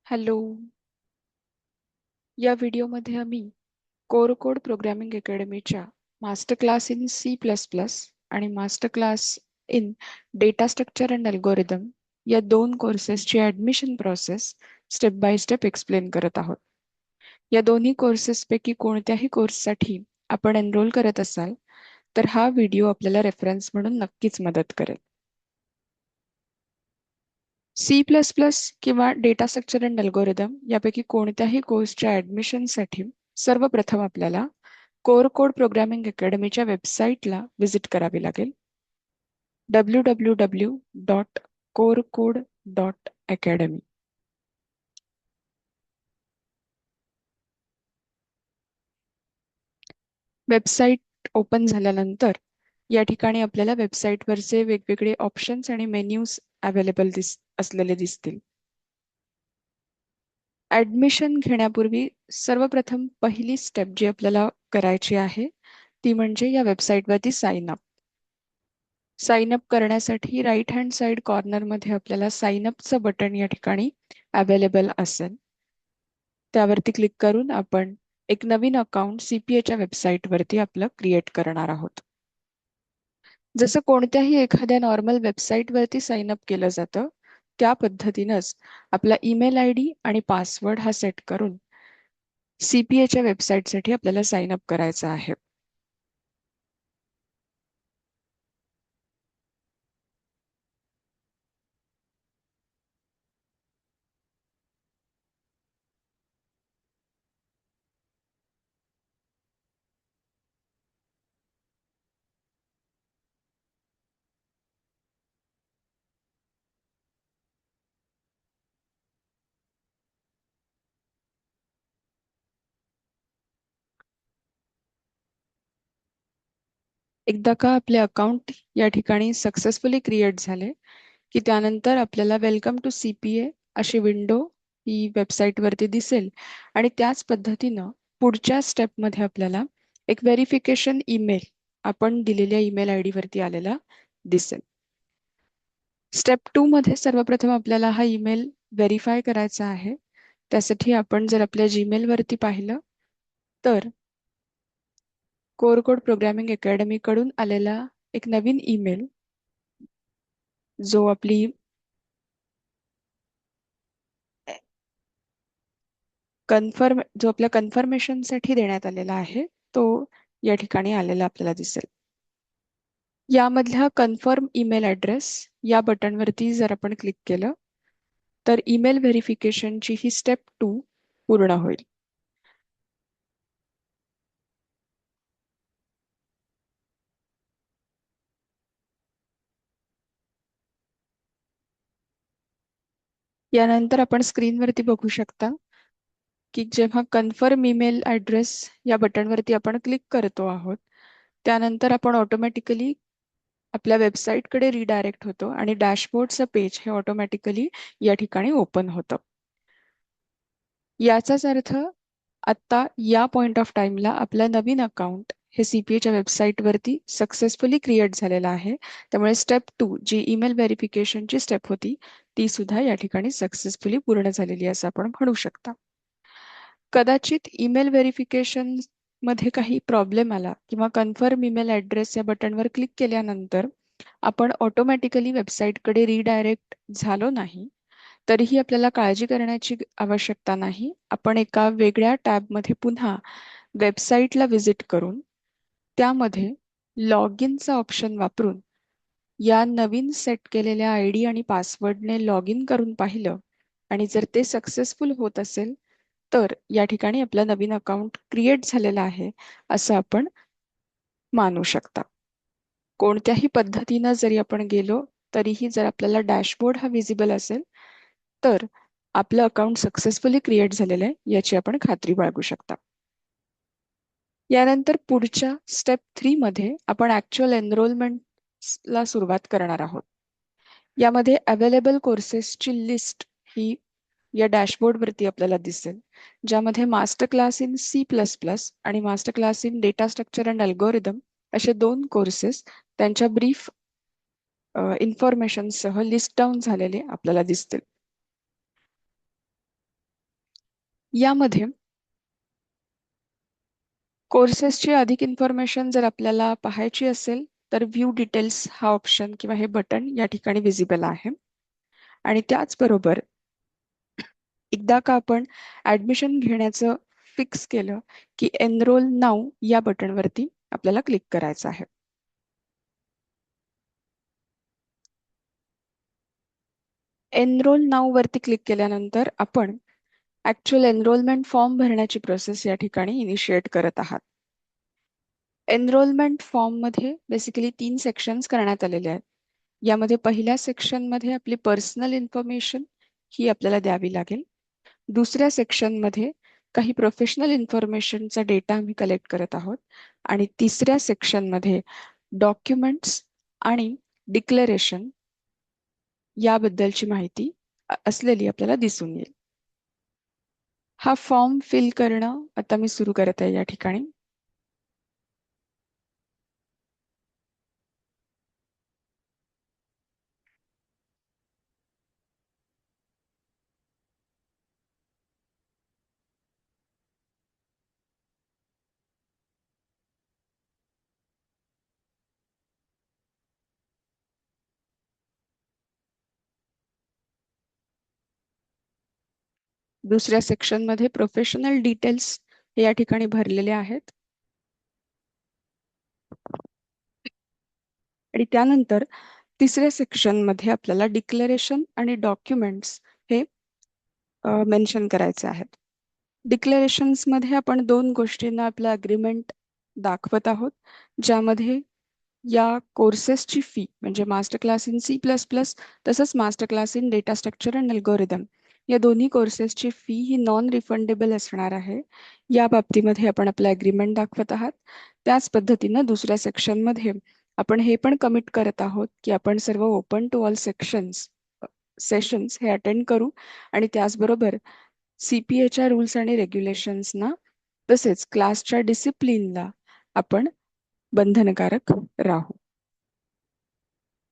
Hello. या व्हिडिओमध्ये आम्ही कोर कोड प्रोग्रामिंग अकॅडमीच्या मास्टर क्लास इन C++ आणि master class in data structure and algorithm या दोन कोर्सेसची admission process step by step explain करत आहोत. या दोन्ही कोर्सेसपैकी कोणत्याही कोर्ससाठी आपण एनरोल करत असाल तर हा व्हिडिओ आपल्याला रेफरन्स म्हणून नक्कीच मदत करेल. C++ किंवा डेटा स्ट्रक्चर अँड अल्गोरिदम यापैकी कोणत्याही कोर्सच्या ऍडमिशनसाठी सर्वप्रथम आपल्याला कोर कोड प्रोग्रामिंग अकॅडमीच्या वेबसाईटला व्हिजिट करावी लागेल. www.corecode.academy. वेबसाईट ओपन झाल्यानंतर या ठिकाणी आपल्याला वेबसाईटवरचे वेगवेगळे ऑप्शन्स आणि मेन्यूज अवेलेबल असलेले दिसतील. ऍडमिशन घेण्यापूर्वी सर्वप्रथम पहिली स्टेप जी आपल्याला करायची आहे ती म्हणजे या वेबसाईटवरती साइन अप. साइन अप करण्यासाठी राईट हँड साइड कॉर्नर मध्ये आपल्याला साइन अपचं बटन या ठिकाणी अवेलेबल असेल. त्यावरती क्लिक करून आपण एक नवीन अकाउंट CPAच्या वेबसाईटवरती आपलं क्रिएट करणार आहोत. जसं कोणत्याही एखाद्या नॉर्मल वेबसाईटवरती साइन अप केलं जातं त्या पद्धतीनंच आपला ईमेल ID आणि पासवर्ड हा सेट करून CPAच्या वेबसाईटसाठी आपल्याला साइन अप करायचं आहे. एकदा का आपले अकाउंट या ठिकाणी सक्सेसफुली क्रिएट झाले की त्यानंतर आपल्याला वेलकम टू CPA अशी विंडो ही वेबसाईट वरती दिसेल आणि त्याच पद्धतीनं पुढच्या स्टेपमध्ये आपल्याला एक व्हेरिफिकेशन ईमेल आपण दिलेल्या ईमेल ID वरती आलेला दिसेल. स्टेप 2 मध्ये सर्वप्रथम आपल्याला हा ईमेल व्हेरीफाय करायचा आहे. त्यासाठी आपण जर आपल्या जीमेल वरती पाहिलं तर कोर कोड प्रोग्रामिंग अकॅडमी कडून आलेला एक नवीन ईमेल जो आपली जो आपल्या कन्फर्मेशनसाठी देण्यात आलेला आहे तो या ठिकाणी आलेला आपल्याला दिसेल. यामधल्या कन्फर्म ईमेल ॲड्रेस या बटनवरती जर आपण क्लिक केलं तर ईमेल व्हेरिफिकेशनची ही स्टेप 2 पूर्ण होईल. यानंतर आपण स्क्रीनवरती बघू शकता की जेव्हा कन्फर्म ईमेल ॲड्रेस या बटनवरती आपण क्लिक करतो आहोत त्यानंतर आपण ऑटोमॅटिकली आपल्या वेबसाईटकडे रिडायरेक्ट होतो आणि डॅशबोर्डचं पेज हे ऑटोमॅटिकली या ठिकाणी ओपन होतं. याचाच अर्थ आता या पॉइंट ऑफ टाइमला आपलं नवीन अकाउंट हे CPAच्या वेबसाईटवरती सक्सेसफुली क्रिएट झालेलं आहे. त्यामुळे स्टेप 2 जी ईमेल व्हेरिफिकेशनची स्टेप होती ती सुद्धा या ठिकाणी सक्सेसफुली पूर्ण झालेली असं आपण म्हणू शकता. कदाचित ईमेल व्हेरिफिकेशन मध्ये काही प्रॉब्लेम आला किंवा कन्फर्म ईमेल ॲड्रेस या बटनवर क्लिक केल्यानंतर आपण ऑटोमॅटिकली वेबसाईटकडे रिडायरेक्ट झालो नाही तरीही आपल्याला काळजी करण्याची आवश्यकता नाही. आपण एका वेगळ्या टॅबमध्ये पुन्हा वेबसाईटला व्हिजिट करून त्यामध्ये लॉग इनचा ऑप्शन वापरून या नवीन सेट केलेल्या ID आणि पासवर्डने लॉग इन करून पाहिलं आणि जर ते सक्सेसफुल होत असेल तर या ठिकाणी आपलं नवीन अकाउंट क्रिएट झालेलं आहे असं आपण मानू शकता. कोणत्याही पद्धतीनं जरी आपण गेलो तरीही जर आपल्याला डॅशबोर्ड हा विजिबल असेल तर आपलं अकाउंट सक्सेसफुली क्रिएट झालेलं आहे याची आपण खात्री बाळगू शकता. यानंतर पुढच्या स्टेप 3 मध्ये आपण ऍक्च्युअल एनरोलमेंटला सुरुवात करणार आहोत. यामध्ये अवेलेबल कोर्सेसची लिस्ट ही या डॅशबोर्ड वरती आपल्याला दिसेल, ज्यामध्ये मास्टर क्लास इन C++ आणि master class in data structure and algorithm असे दोन कोर्सेस त्यांच्या ब्रीफ इन्फॉर्मेशन सह लिस्ट डाऊन झालेले आपल्याला दिसतील. यामध्ये कोर्सेसची अधिक इन्फॉर्मेशन जर आपल्याला पाहायची असेल तर व्ह्यू डिटेल्स हा ऑप्शन किंवा हे बटन या ठिकाणी विजिबल आहे. आणि त्याचबरोबर एकदा का आपण ऍडमिशन घेण्याचं फिक्स केलं की एनरोल नाऊ या बटनवरती आपल्याला क्लिक करायचं आहे. एनरोल नाऊ वरती क्लिक केल्यानंतर आपण ऍक्च्युअल एनरोलमेंट फॉर्म भरण्याची प्रोसेस या ठिकाणी इनिशिएट करत आहात. एनरोलमेंट फॉर्म मध्ये बेसिकली 3 सेक्शन्स करण्यात आलेले आहेत. यामध्ये पहिल्या सेक्शनमध्ये आपली पर्सनल इन्फॉर्मेशन ही आपल्याला द्यावी लागेल. दुसऱ्या सेक्शनमध्ये काही प्रोफेशनल इन्फॉर्मेशनचा डेटा आम्ही कलेक्ट करत आहोत. आणि तिसऱ्या सेक्शनमध्ये डॉक्युमेंट्स आणि डिक्लेरेशन याबद्दलची माहिती असलेली आपल्याला दिसून येईल. हा फॉर्म फिल करणं आता मी सुरू करत आहे या ठिकाणी. दुसऱ्या सेक्शनमध्ये प्रोफेशनल डिटेल्स हे या ठिकाणी भरलेले आहेत. आणि त्यानंतर तिसऱ्या सेक्शनमध्ये आपल्याला डिक्लेरेशन आणि डॉक्युमेंट्स हे मेन्शन करायचे आहेत. डिक्लेरेशन्समध्ये आपण 2 गोष्टींना आपलं अग्रीमेंट दाखवत आहोत, ज्यामध्ये या कोर्सेसची फी म्हणजे मास्टर क्लास इन C++ तसंच master class in data structure and algorithm या दोन्ही कोर्सेसची फी ही नॉन रिफंडेबल असणार आहे. या बाबतीमध्ये आपण आपलं अग्रीमेंट दाखवत आहात. त्याच पद्धतीनं दुसऱ्या सेक्शनमध्ये आपण हे पण कमिट करत आहोत की आपण सर्व ओपन टू ऑल सेशन्स हे अटेंड करू आणि त्याचबरोबर CPAच्या रूल्स आणि रेग्युलेशन्सना तसेच क्लासच्या डिसिप्लिनला आपण बंधनकारक राहू.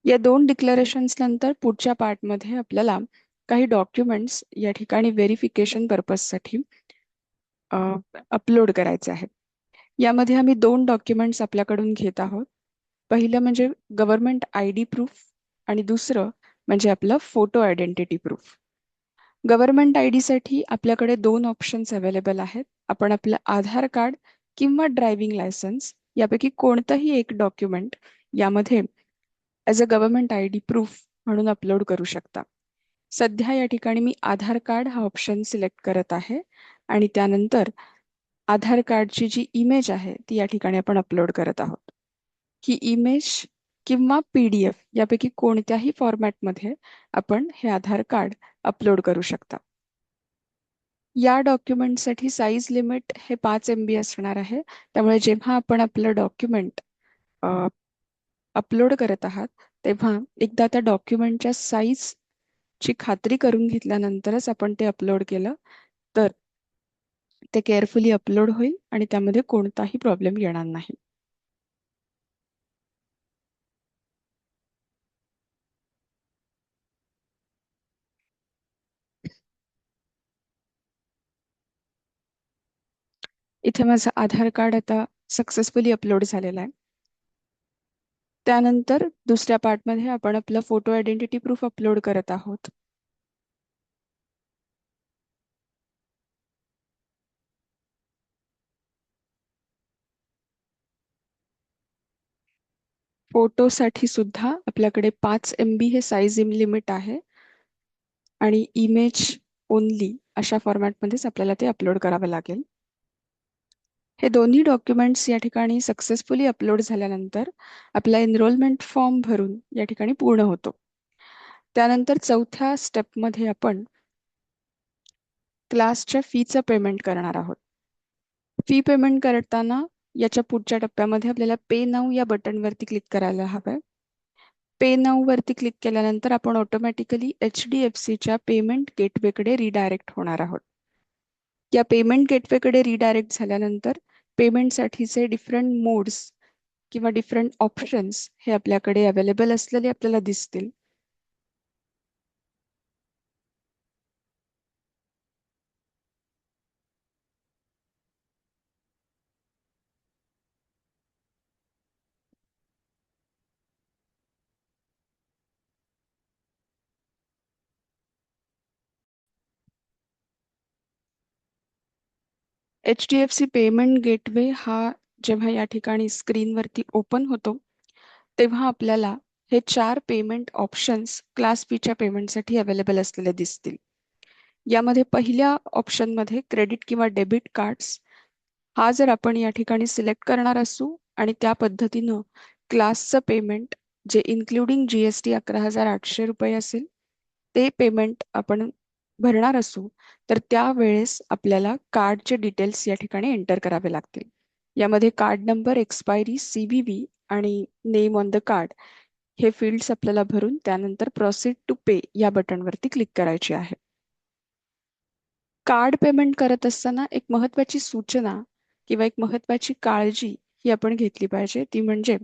या 2 डिक्लेरेशन्स नंतर पुढच्या पार्टमध्ये आपल्याला काही डॉक्युमेंट्स या ठिकाणी व्हेरिफिकेशन पर्पजसाठी अपलोड करायचे आहेत. यामध्ये आम्ही 2 डॉक्युमेंट्स आपल्याकडून घेत आहोत. पहिलं म्हणजे गव्हर्नमेंट ID प्रूफ आणि दुसरं म्हणजे आपलं photo identity proof. Government ID साठी आपल्याकडे 2 ऑप्शन्स अवेलेबल आहेत. आपण आपलं आधार कार्ड किंवा ड्रायव्हिंग लायसन्स यापैकी कोणतंही एक डॉक्युमेंट यामध्ये as a government ID proof म्हणून अपलोड करू शकता. सध्या या ठिकाणी मी आधार कार्ड हा ऑप्शन सिलेक्ट करत आहे आणि त्यानंतर आधार कार्डची जी इमेज आहे ती या ठिकाणी आपण अपलोड करत आहोत. ही इमेज किंवा PDF यापैकी कोणत्याही फॉर्मॅटमध्ये आपण हे आधार कार्ड अपलोड करू शकता. या डॉक्युमेंटसाठी साईज लिमिट हे 5 MB असणार आहे. त्यामुळे जेव्हा आपण आपलं डॉक्युमेंट अपलोड करत आहात तेव्हा एकदा त्या डॉक्युमेंटच्या साईजची खात्री करून घेतल्यानंतरच आपण ते अपलोड केलं तर ते केअरफुली अपलोड होईल आणि त्यामध्ये कोणताही प्रॉब्लेम येणार नाही. इथे माझं आधार कार्ड आता सक्सेसफुली अपलोड झालेलं आहे. त्यानंतर दुसऱ्या पार्टमध्ये आपण आपलं फोटो आयडेंटिटी प्रूफ अपलोड करत आहोत. फोटोसाठी सुद्धा आपल्याकडे 5 MB हे साईज लिमिट आहे आणि इमेज ओनली अशा फॉर्मॅटमध्येच आपल्याला ते अपलोड करावं लागेल. हे दोन्ही डॉक्युमेंट्स या ठिकाणी सक्सेसफुली अपलोड झाल्यानंतर आपला एनरोलमेंट फॉर्म भरून या ठिकाणी पूर्ण होतो. त्यानंतर चौथ्या स्टेपमध्ये आपण क्लासच्या फीचं पेमेंट करणार आहोत. फी पेमेंट करताना याच्या पुढच्या टप्प्यामध्ये आपल्याला पे नाऊ या बटनवरती क्लिक करायला हवं. पे नाऊ वरती क्लिक केल्यानंतर आपण ऑटोमॅटिकली HDFCच्या पेमेंट गेटवेकडे रिडायरेक्ट होणार आहोत. या पेमेंट गेटवेकडे रिडायरेक्ट झाल्यानंतर पेमेंटसाठीचे डिफरंट मोड्स किंवा डिफरंट ऑप्शन्स हे आपल्याकडे अवेलेबल असलेले आपल्याला दिसतील. HDFC पेमेंट गेटवे हा जेव्हा या ठिकाणी स्क्रीनवरती ओपन होतो तेव्हा आपल्याला हे 4 पेमेंट ऑप्शन्स क्लास Bच्या पेमेंटसाठी अवेलेबल असलेले दिसतील. यामध्ये पहिल्या ऑप्शनमध्ये क्रेडिट किंवा डेबिट कार्ड्स हा जर आपण या ठिकाणी सिलेक्ट करणार असू आणि त्या पद्धतीनं क्लासचं पेमेंट जे इन्क्लुडिंग GST 11,800 रुपये असेल ते पेमेंट आपण भरणार असू तर त्यावेळेस आपल्याला कार्डचे डिटेल्स या ठिकाणी एंटर करावे लागतील. यामध्ये कार्ड नंबर, एक्सपायरी, CVV आणि नेम ऑन द कार्ड हे फील्ड्स आपल्याला भरून त्यानंतर प्रोसीड टू पे या बटनवरती क्लिक करायचे आहे. कार्ड पेमेंट करत असताना एक महत्त्वाची सूचना किंवा एक महत्त्वाची काळजी ही आपण घेतली पाहिजे, ती म्हणजे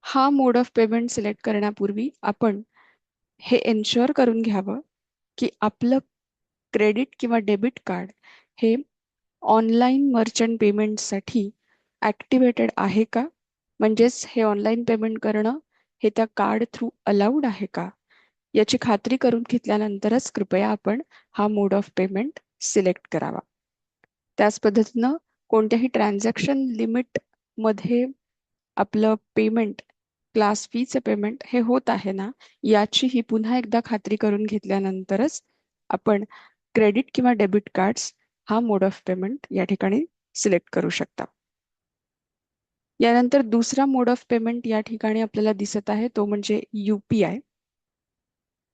हा मोड ऑफ पेमेंट सिलेक्ट करण्यापूर्वी आपण हे एन्श्युअर करून घ्यावं की आपलं क्रेडिट किंवा डेबिट कार्ड हे ऑनलाईन मर्चंट पेमेंटसाठी ॲक्टिवेटेड आहे का, म्हणजेच हे ऑनलाईन पेमेंट करणं हे त्या कार्ड थ्रू अलाउड आहे का, याची खात्री करून घेतल्यानंतरच कृपया आपण हा मोड ऑफ पेमेंट सिलेक्ट करावा. त्याच पद्धतीनं कोणत्याही ट्रान्झॅक्शन लिमिटमध्ये आपलं पेमेंट क्लास फीचं पेमेंट हे होत आहे ना याची ही पुन्हा एकदा खात्री करून घेतल्यानंतरच आपण क्रेडिट किंवा डेबिट कार्ड्स हा मोड ऑफ पेमेंट या ठिकाणी सिलेक्ट करू शकता. यानंतर दुसरा मोड ऑफ पेमेंट या ठिकाणी आपल्याला दिसत आहे तो म्हणजे UPI.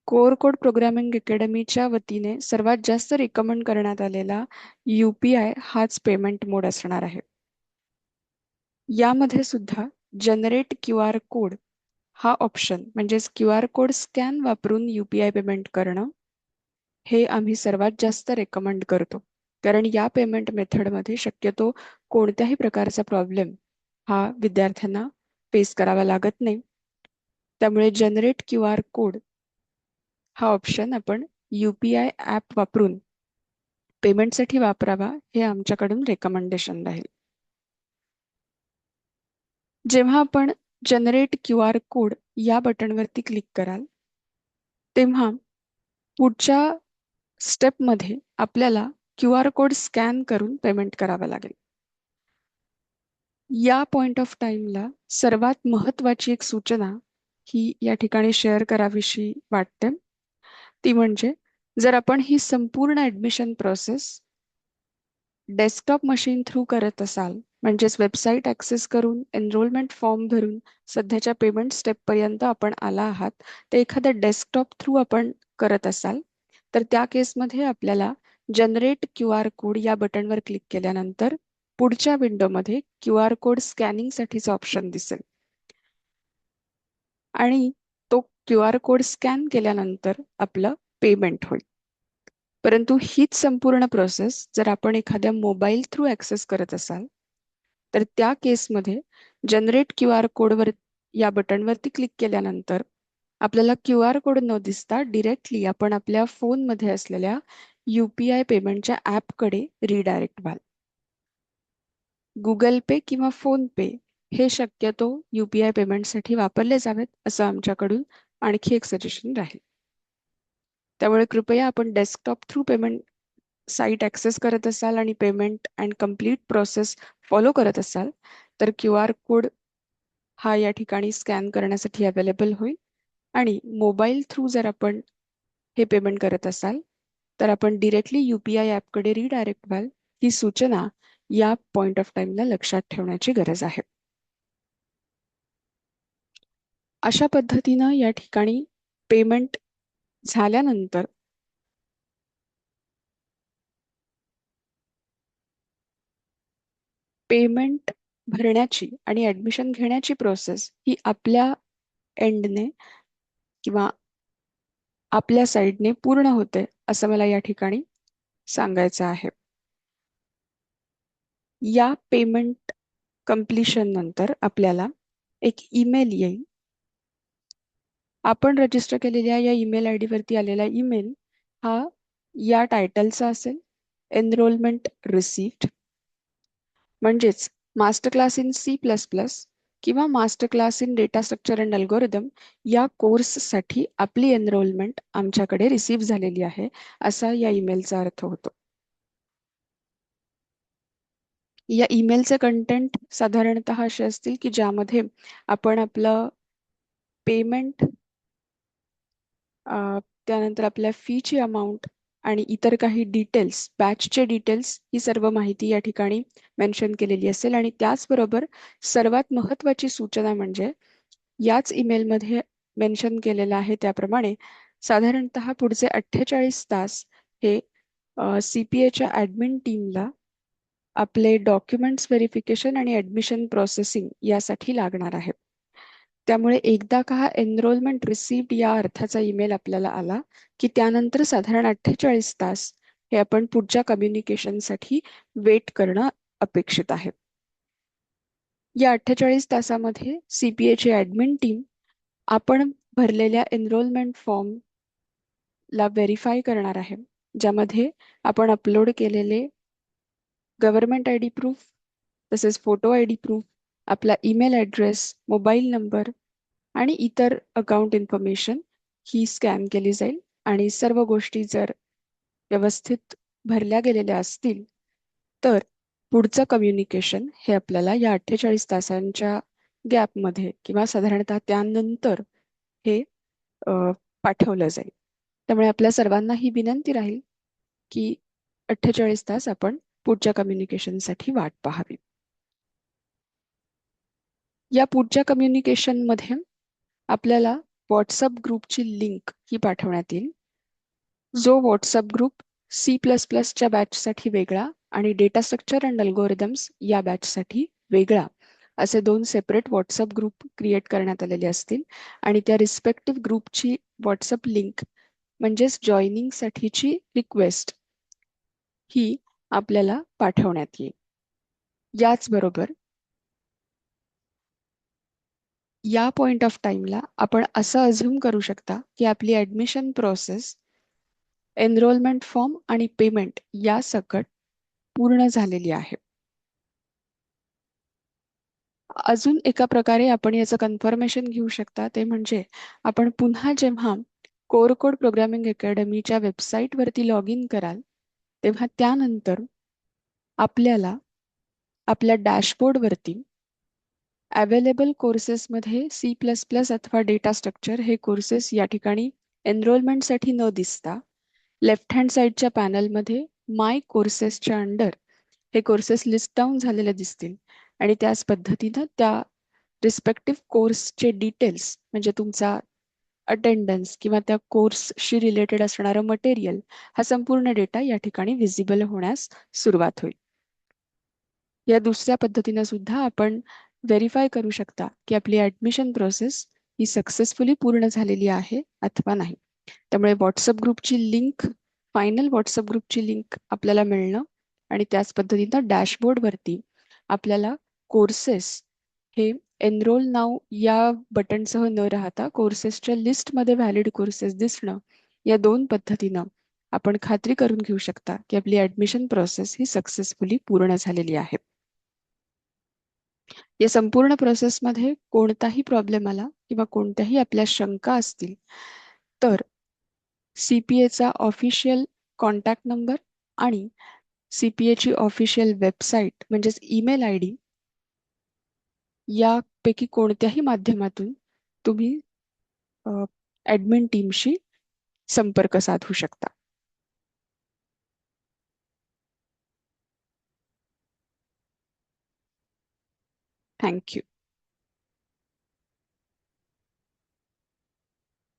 कोर कोड प्रोग्रामिंग अकॅडमीच्या वतीने सर्वात जास्त रिकमेंड करण्यात आलेला UPI हाच पेमेंट मोड असणार आहे. यामध्ये सुद्धा जनरेट QR कोड हा ऑप्शन म्हणजेच QR कोड स्कॅन वापरून UPI पेमेंट करणं हे आम्ही सर्वात जास्त रेकमेंड करतो. कारण या पेमेंट मेथडमध्ये शक्यतो कोणत्याही प्रकारचा प्रॉब्लेम हा विद्यार्थ्यांना फेस करावा लागत नाही. त्यामुळे जनरेट QR कोड हा ऑप्शन आपण UPI ॲप वापरून पेमेंटसाठी वापरावा हे आमच्याकडून रेकमेंडेशन राहील. जेव्हा आपण जनरेट QR कोड या बटनवरती क्लिक कराल तेव्हा पुढच्या स्टेपमध्ये आपल्याला QR कोड स्कॅन करून पेमेंट करावं लागेल. या पॉइंट ऑफ टाइमला सर्वात महत्त्वाची एक सूचना ही या ठिकाणी शेअर करावीशी वाटते, ती म्हणजे जर आपण ही संपूर्ण admission process desktop machine through करत असाल म्हणजेच वेबसाईट ॲक्सेस करून एनरोलमेंट फॉर्म भरून सध्याच्या पेमेंट स्टेपपर्यंत आपण आला आहात ते एखाद्या डेस्कटॉप थ्रू आपण करत असाल तर त्या केसमध्ये आपल्याला जनरेट QR कोड या बटनवर क्लिक केल्यानंतर पुढच्या विंडोमध्ये QR कोड स्कॅनिंगसाठीचा ऑप्शन दिसेल आणि तो QR कोड स्कॅन केल्यानंतर आपलं पेमेंट होईल. परंतु हीच संपूर्ण प्रोसेस जर आपण एखाद्या मोबाईल थ्रू ॲक्सेस करत असाल तर त्या केसमध्ये जनरेट QR कोडवर या बटनवरती क्लिक केल्यानंतर आपल्याला QR कोड न दिसता डिरेक्टली आपण आपल्या फोनमध्ये असलेल्या UPI पेमेंटच्या ॲपकडे रिडायरेक्ट व्हाल. गुगल पे किंवा फोन पे हे शक्यतो UPI पेमेंटसाठी वापरले जावेत असं आमच्याकडून आणखी एक सजेशन राहील. त्यामुळे कृपया आपण desktop through payment site access करत असाल आणि payment and complete process follow करत असाल तर QR कोड हा या ठिकाणी स्कॅन करण्यासाठी अवेलेबल होईल आणि मोबाईल थ्रू जर आपण हे पेमेंट करत असाल तर आपण डिरेक्टली UPI ॲपकडे रिडायरेक्ट व्हाल. ही सूचना या पॉइंट ऑफ टाइमला लक्षात ठेवण्याची गरज आहे. अशा पद्धतीनं या ठिकाणी पेमेंट झाल्यानंतर पेमेंट भरण्याची आणि ॲडमिशन घेण्याची प्रोसेस ही आपल्या एंडने किंवा आपल्या साईडने पूर्ण होते असं मला या ठिकाणी सांगायचं आहे. या पेमेंट कम्प्लिशन नंतर आपल्याला एक ईमेल येईल. आपण रजिस्टर केलेल्या या ईमेल ID वरती आलेला ईमेल हा या टायटलचा असेल, एनरोलमेंट रिसिव्ड म्हणजेच मास्टर क्लास इन C++ किंवा master class in data structure and algorithm या कोर्ससाठी आपली एनरोलमेंट आमच्याकडे रिसीव्ह झालेली आहे असा या ईमेलचा अर्थ होतो. या ईमेलचे कंटेंट साधारणतः असे असतील की ज्यामध्ये आपण आपलं पेमेंट, त्यानंतर आपल्या फीची अमाऊंट आणि इतर काही डिटेल्स, बॅचचे डिटेल्स, ही सर्व माहिती या ठिकाणी मेन्शन केलेली असेल. आणि त्याचबरोबर सर्वात महत्त्वाची सूचना म्हणजे याच ईमेलमध्ये मेन्शन केलेलं आहे त्याप्रमाणे साधारणतः पुढचे 48 तास हे CPAच्या ॲडमिन टीमला आपले डॉक्युमेंट्स व्हेरिफिकेशन आणि ॲडमिशन प्रोसेसिंग यासाठी लागणार आहे. त्यामुळे एकदा का हा एनरोलमेंट रिसिप्ट या अर्थाचा ईमेल आपल्याला आला की त्यानंतर साधारण 48 तास हे आपण पुढच्या कम्युनिकेशनसाठी वेट करणं अपेक्षित आहे. या 48 तासामध्ये CPAची ॲडमिन टीम आपण भरलेल्या एनरोलमेंट फॉर्म ला व्हेरीफाय करणार आहे, ज्यामध्ये आपण अपलोड केलेले गव्हर्नमेंट ID प्रूफ, तसेच फोटो ID प्रूफ, आपला ईमेल ॲड्रेस, मोबाईल नंबर आणि इतर अकाउंट इन्फॉर्मेशन ही स्कॅन केली जाईल. आणि सर्व गोष्टी जर व्यवस्थित भरल्या गेलेल्या असतील तर पुढचं कम्युनिकेशन हे आपल्याला या 48 तासांच्या गॅपमध्ये किंवा साधारणतः त्यानंतर हे अ, पाठवलं जाईल. त्यामुळे आपल्या सर्वांना ही विनंती राहील की 48 तास आपण पुढच्या कम्युनिकेशनसाठी वाट पाहावी. या पुढच्या कम्युनिकेशनमध्ये आपल्याला व्हॉट्सअप ग्रुपची लिंक ही पाठवण्यात येईल. जो व्हॉट्सअप ग्रुप C++च्या बॅचसाठी वेगळा आणि डेटा स्ट्रक्चर अँड अल्गोरिदम्स या बॅचसाठी वेगळा असे 2 सेपरेट व्हॉट्सअप ग्रुप क्रिएट करण्यात आलेले असतील. आणि त्या रिस्पेक्टिव्ह ग्रुपची व्हॉट्सअप लिंक म्हणजेच जॉईनिंगसाठीची रिक्वेस्ट ही आपल्याला पाठवण्यात येईल. याचबरोबर या पॉइंट ऑफ टाइमला आपण असं अझ्युम करू शकता की आपली ॲडमिशन प्रोसेस, एनरोलमेंट फॉर्म आणि पेमेंट या सकट पूर्ण झालेली आहे. अजून एका प्रकारे आपण याचं कन्फर्मेशन घेऊ शकता, ते म्हणजे आपण पुन्हा जेव्हा कोर कोड प्रोग्रामिंग अकॅडमीच्या वेबसाईटवरती लॉग इन कराल तेव्हा त्यानंतर आपल्याला आपल्या डॅशबोर्डवरती अवेलेबल कोर्सेसमध्ये C++ अथवा डेटा स्ट्रक्चर हे कोर्सेस या ठिकाणी एनरोलमेंटसाठी न दिसता लेफ्ट हँड साईडच्या पॅनलमध्ये माय कोर्सेसच्या अंडर हे कोर्सेस लिस्ट डाऊन झालेले दिसतील. आणि त्याच पद्धतीनं त्या रिस्पेक्टिव्ह कोर्सचे डिटेल्स म्हणजे तुमचा अटेंडन्स किंवा त्या कोर्सशी रिलेटेड असणारं मटेरियल हा संपूर्ण डेटा या ठिकाणी विजिबल होण्यास सुरुवात होईल. या दुसऱ्या पद्धतीनं सुद्धा आपण व्हेरीफाय करू शकता की आपली ॲडमिशन प्रोसेस ही सक्सेसफुली पूर्ण झालेली आहे अथवा नाही. त्यामुळे व्हॉट्सअप ग्रुपची लिंक, फायनल व्हॉट्सअप ग्रुपची लिंक आपल्याला मिळणं आणि त्याच पद्धतीनं डॅशबोर्डवरती आपल्याला कोर्सेस हे एनरोल नाव या बटनसह न राहता कोर्सेसच्या लिस्टमध्ये व्हॅलिड कोर्सेस दिसणं, या 2 पद्धतीनं आपण खात्री करून घेऊ शकता की आपली ॲडमिशन प्रोसेस ही सक्सेसफुली पूर्ण झालेली आहे. या संपूर्ण प्रोसेसमध्ये कोणताही प्रॉब्लेम आला किंवा कोणत्याही आपल्या शंका असतील तर CPAचा ऑफिशियल कॉन्टॅक्ट नंबर आणि CPAची ऑफिशियल वेबसाईट म्हणजेच ईमेल ID यापैकी कोणत्याही माध्यमातून तुम्ही ॲडमिन टीमशी संपर्क साधू शकता. थँक्यू.